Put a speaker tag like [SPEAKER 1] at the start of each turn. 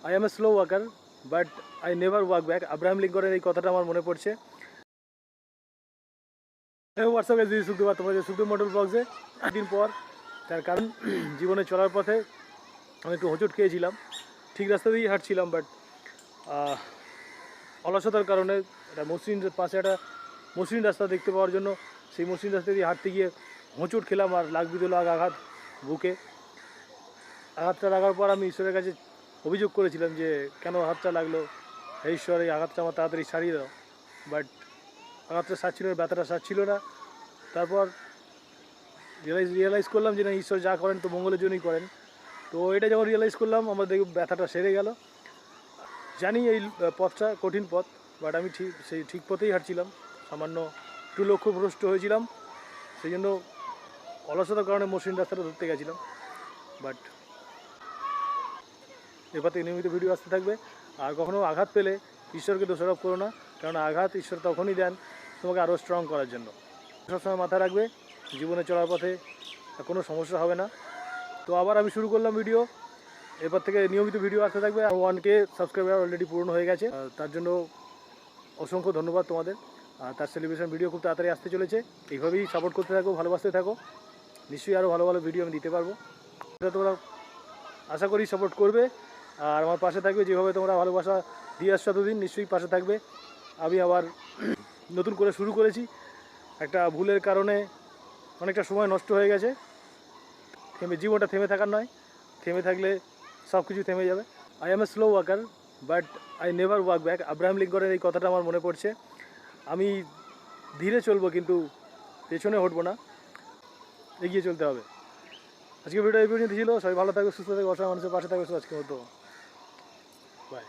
[SPEAKER 1] I am a slow walker but I never walk back. Abraham লিঙ্কনের এই কথাটা আমার মনে পড়ছে। হোয়াটসঅ্যাপ গাইস, দিস সুখদেব, তোমরা যে সুখদেব মডেল ব্লগসে একদিন পর। তার কারণ জীবনে চলার পথে আমি একটু হোঁচট খেয়েছিলাম। ঠিক রাস্তা দিয়েই হাঁটছিলাম, বাট অলসতার কারণে একটা মসৃণ পাশে একটা মসৃণ রাস্তা দেখতে পাওয়ার জন্য সেই মসৃণ রাস্তা দিয়ে হাঁটতে গিয়ে হোঁচট খেলাম আর লাগবে দিল আঘাত বুকে। আঘাতটা লাগার পর আমি ঈশ্বরের কাছে অভিযোগ করেছিলাম যে কেন আঘাতটা লাগলো, হে ঈশ্বর এই আঘাতটা আমার তাড়াতাড়ি সারিয়ে দাও। বাট আঘাতটা সারছিল না, ব্যথাটা সারছিল না। তারপর রিয়েলাইজ করলাম যে না, ঈশ্বর যা করেন তো মঙ্গলের জন্যই করেন। তো এটা যখন রিয়েলাইজ করলাম, আমার দেখব ব্যথাটা সেরে গেল। জানি এই পথটা কঠিন পথ, বাট আমি ঠিক পথেই হাঁটছিলাম। সামান্য একটু লক্ষ্যভ্রষ্ট হয়েছিলাম, সেই জন্য অলসতার কারণে মসৃণ রাস্তাটা ধরতে গেছিলাম। বাট এরপর থেকে নিয়মিত ভিডিও আসতে থাকবে। আর কখনও আঘাত পেলে ঈশ্বরকে দোষারোপ করো না, কারণ আঘাত ঈশ্বর তখনই দেন তোমাকে আরও স্ট্রং করার জন্য। সবসময় মাথায় রাখবে, জীবনে চলার পথে কোনো সমস্যা হবে না। তো আবার আমি শুরু করলাম ভিডিও। এরপর থেকে নিয়মিত ভিডিও আসতে থাকবে। 1K সাবস্ক্রাইবার অলরেডি পূরণ হয়ে গেছে, তার জন্য অসংখ্য ধন্যবাদ তোমাদের। তার সেলিব্রেশন ভিডিও খুব তাড়াতাড়ি আসতে চলেছে। এইভাবেই সাপোর্ট করতে থাকো, ভালোবাসতে থাকো, নিশ্চয়ই আরও ভালো ভালো ভিডিও আমি দিতে পারবো। এটা তোমরা আশা করি সাপোর্ট করবে আর আমার পাশে থাকবে। যেভাবে তোমরা ভালোবাসা দিয়ে আসছো এতদিন, নিশ্চয়ই পাশে থাকবে। আমি আবার নতুন করে শুরু করেছি। একটা ভুলের কারণে অনেকটা সময় নষ্ট হয়ে গেছে। জীবনটা থেমে থাকার নয়, থেমে থাকলে সব কিছু থেমে যাবে। I am a slow walker but I never walk back. Abraham লিঙ্কনের এই কথাটা আমার মনে পড়ছে। আমি ধীরে চলবো, কিন্তু পেছনে হটবো না, এগিয়ে চলতে হবে। আজকে ভিডিও এই পর্যন্ত ছিল। সবাই ভালো থাকবে, সুস্থ থাকবে, অসহায় মানুষের পাশে থাকবে। আজকের মতো বাই।